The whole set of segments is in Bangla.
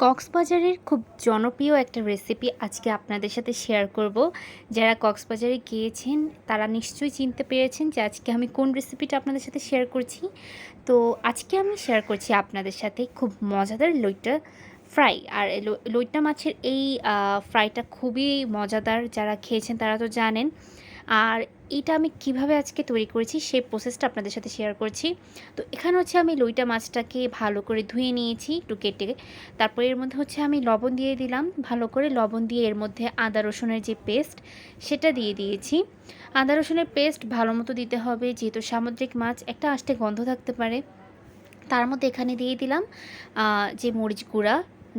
কক্সবাজারের খুব জনপ্রিয় একটা রেসিপি আজকে আপনাদের সাথে শেয়ার করব। যারা কক্সবাজারে গিয়েছেন তারা নিশ্চয়ই চিনতে পেরেছেন যে আজকে আমি কোন রেসিপিটা আপনাদের সাথে শেয়ার করছি। তো আজকে আমি শেয়ার করছি আপনাদের সাথে খুব মজাদার লইট্টা ফ্রাই। আর লইট্টা মাছের এই ফ্রাইটা খুবই মজাদার, যারা খেয়েছেন তারা তো জানেন। আর এটা আমি কিভাবে আজকে তৈরি করেছি সেই প্রসেসটা আপনাদের সাথে শেয়ার করছি। তো এখানে হচ্ছে আমি লইটা মাছটাকে ভালো করে ধুয়ে নিয়েছি একটু কেটে। তারপর এর মধ্যে হচ্ছে আমি লবণ দিয়ে দিলাম, ভালো করে লবণ দিয়ে এর মধ্যে আদা রসুনের যে পেস্ট সেটা দিয়ে দিয়েছি। আদা রসুনের পেস্ট ভালো মতো দিতে হবে, যেহেতু সামুদ্রিক মাছ একটা আষ্টে গন্ধ থাকতে পারে। তার মধ্যে এখানে দিয়ে দিলাম যে মরিচ গুঁড়া,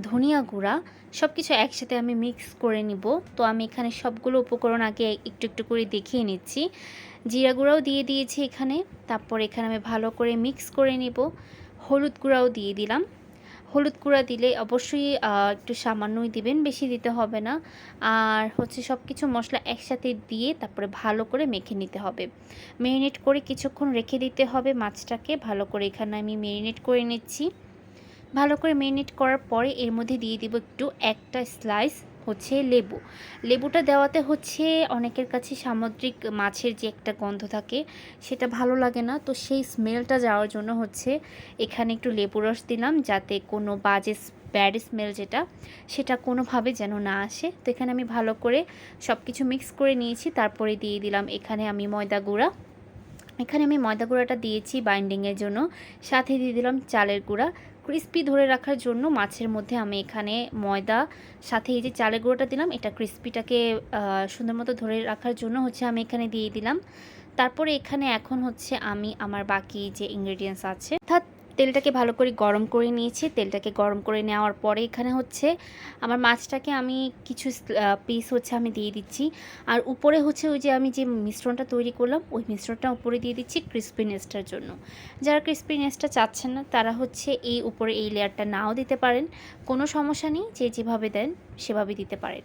ধনিয়া গুঁড়া, সব কিছু একসাথে আমি মিক্স করে নিব। তো আমি এখানে সবগুলো উপকরণ আগে একটু একটু করে দেখিয়ে নিচ্ছি। জিরা গুঁড়াও দিয়ে দিয়েছি এখানে। তারপর এখানে আমি ভালো করে মিক্স করে নিব। হলুদ গুঁড়াও দিয়ে দিলাম। হলুদ গুঁড়া দিলে অবশ্যই একটু সামান্যই দিবেন, বেশি দিতে হবে না। আর হচ্ছে সব কিছু মশলা একসাথে দিয়ে তারপরে ভালো করে মেখে নিতে হবে। মেরিনেট করে কিছুক্ষণ রেখে দিতে হবে মাছটাকে। ভালো করে এখানে আমি মেরিনেট করে নিচ্ছি। ভালো করে মেরিনেট করার পরে এর মধ্যে দিয়ে দিব একটু একটা স্লাইস হচ্ছে লেবু। লেবুটা দেওয়াতে হচ্ছে অনেকের কাছে সামুদ্রিক মাছের যে একটা গন্ধ থাকে সেটা ভালো লাগে না, তো সেই স্মেলটা যাওয়ার জন্য হচ্ছে এখানে একটু লেবু রস দিলাম, যাতে কোনো বাজে ব্যাড স্মেল যেটা সেটা কোনোভাবে যেন না আসে। তো এখানে আমি ভালো করে সব কিছু মিক্স করে নিয়েছি। তারপরে দিয়ে দিলাম এখানে আমি ময়দা গুঁড়া। এখানে আমি ময়দা গুঁড়াটা দিয়েছি বাইন্ডিংয়ের জন্য, সাথে দিয়ে দিলাম চালের গুঁড়া ক্রিস্পি ধরে রাখার জন্য। মাছের মধ্যে আমি এখানে ময়দা সাথে এই যে চালের গুঁড়োটা দিলাম, এটা ক্রিস্পিটাকে সুন্দর মতো ধরে রাখার জন্য হচ্ছে আমি এখানে দিয়ে দিলাম। তারপরে এখানে এখন হচ্ছে আমি আমার বাকি যে ইনগ্রেডিয়েন্টস আছে, অর্থাৎ তেলটাকে ভালো করে গরম করে নিয়েছি। তেলটাকে গরম করে নেওয়ার পরে এখানে হচ্ছে আমার মাছটাকে আমি কিছু পিস হচ্ছে আমি দিয়ে দিচ্ছি। আর উপরে হচ্ছে ওই যে আমি যে মিশ্রণটা তৈরি করলাম ওই মিশ্রণটা উপরে দিয়ে দিচ্ছি ক্রিস্পিনেসটার জন্য। যারা ক্রিস্পিনেসটা চাচ্ছেন না তারা হচ্ছে এই উপরে এই লেয়ারটা নাও দিতে পারেন, কোনো সমস্যা নেই, যে যেভাবে দেন সেভাবে দিতে পারেন।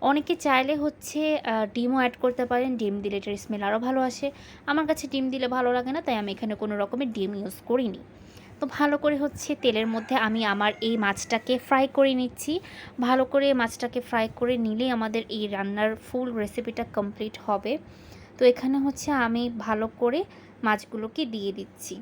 অনেকে চাইলে হচ্ছে ডিমও অ্যাড করতে পারেন, ডিম দিলে এটার স্মেল আরও ভালো আসে। আমার কাছে ডিম দিলে ভালো লাগে না, তাই আমি এখানে কোনো রকমের ডিম ইউজ করিনি। তো ভালো করে হচ্ছে তেলের মধ্যে আমি আমার এই মাছটাকে ফ্রাই করে নিচ্ছি। ভালো করে মাছটাকে ফ্রাই করে নিলেই আমাদের এই রান্নার ফুল রেসিপিটা কমপ্লিট হবে। তো এখানে হচ্ছে আমি ভালো করে মাছগুলোকে দিয়ে দিচ্ছি।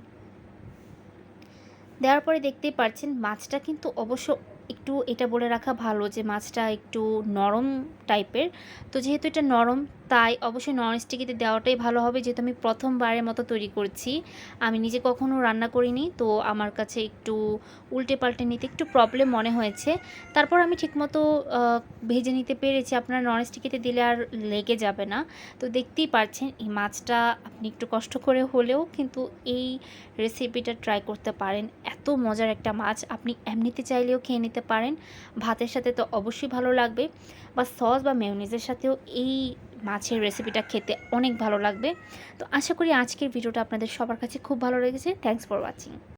দেওয়ার পরে দেখতেই পাচ্ছেন মাছটা কিন্তু অবশ্য একটু, এটা বলে রাখা ভালো যে মাছটা একটু নরম টাইপের। তো যেহেতু এটা নরম তাই অবশ্যই ননস্টিকিতে দেওয়াটাই ভালো হবে, যেহেতু আমি প্রথমবারের মতো তৈরি করছি, আমি নিজে কখনও রান্না করিনি। তো আমার কাছে একটু উল্টে পাল্টে নিতে একটু প্রবলেম মনে হয়েছে। তারপর আমি ঠিকমতো ভেজে নিতে পেরেছি। আপনার ননস্টিকিতে দিলে আর লেগে যাবে না। তো দেখতেই পাচ্ছেন এই মাছটা আপনি একটু কষ্ট করে হলেও কিন্তু এই রেসিপিটা ট্রাই করতে পারেন। এত মজার একটা মাছ, আপনি এমনিতে চাইলেও খেয়ে নিতে পারেন। ভাতের সাথে তো অবশ্যই ভালো লাগবে, বা সস বা মেয়োনিজের সাথেও এই মাছের রেসিপিটা খেতে অনেক ভালো লাগবে। তো আশা করি আজকের ভিডিওটা আপনাদের সবার কাছে খুব ভালো লেগেছে। Thanks for watching.